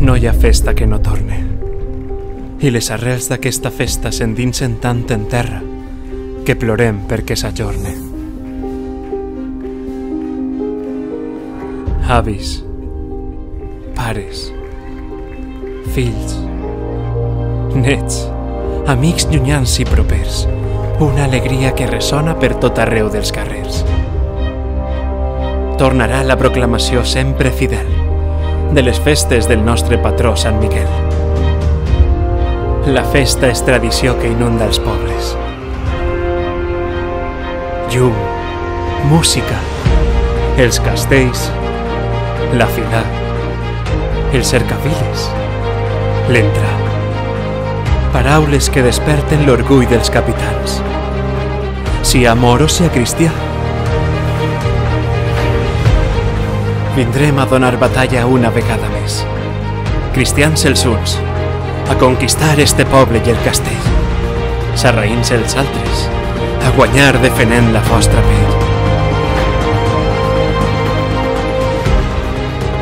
No hi ha festa que no torne. I les arrels d'aquesta festa s'endinsen tant en terra que plorem perquè s'ajorne. Avis, pares, fills, nets, amics llunyans i propers, una alegria que ressona per tot arreu dels carrers. Tornarà la proclamació sempre fidel de les festes del nostre patró Sant Miquel. La festa és tradició que inunda els pobles. Llum, música, els castells, la fila, els cercaviles, l'entrar. Paraules que desperten l'orgull dels capitans, sia moro sia cristià. Vindrem a donar batalla una vegada més, cristians els uns, a conquistar este poble i el castell, sarraïns els altres, a guanyar defenent la vostra pell.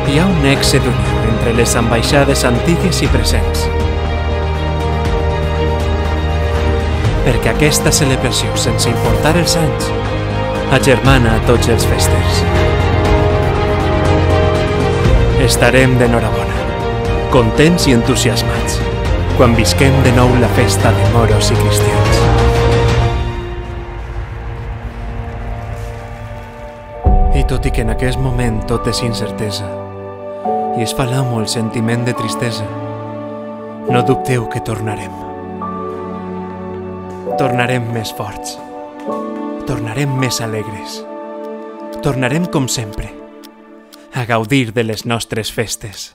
Hi ha un èxit d'unió entre les ambaixades antigues i presents, perquè aquesta celebració, sense importar els anys, agermana a tots els festers. Estarem d'enhorabona, contents i entusiasmats, quan visquem de nou la festa de moros i cristians. I tot i que en aquest moment tot és incertesa i es fa l'amo el sentiment de tristesa, no dubteu que tornarem. Tornarem més forts, tornarem més alegres, tornarem com sempre, a gaudir de les nostres festes.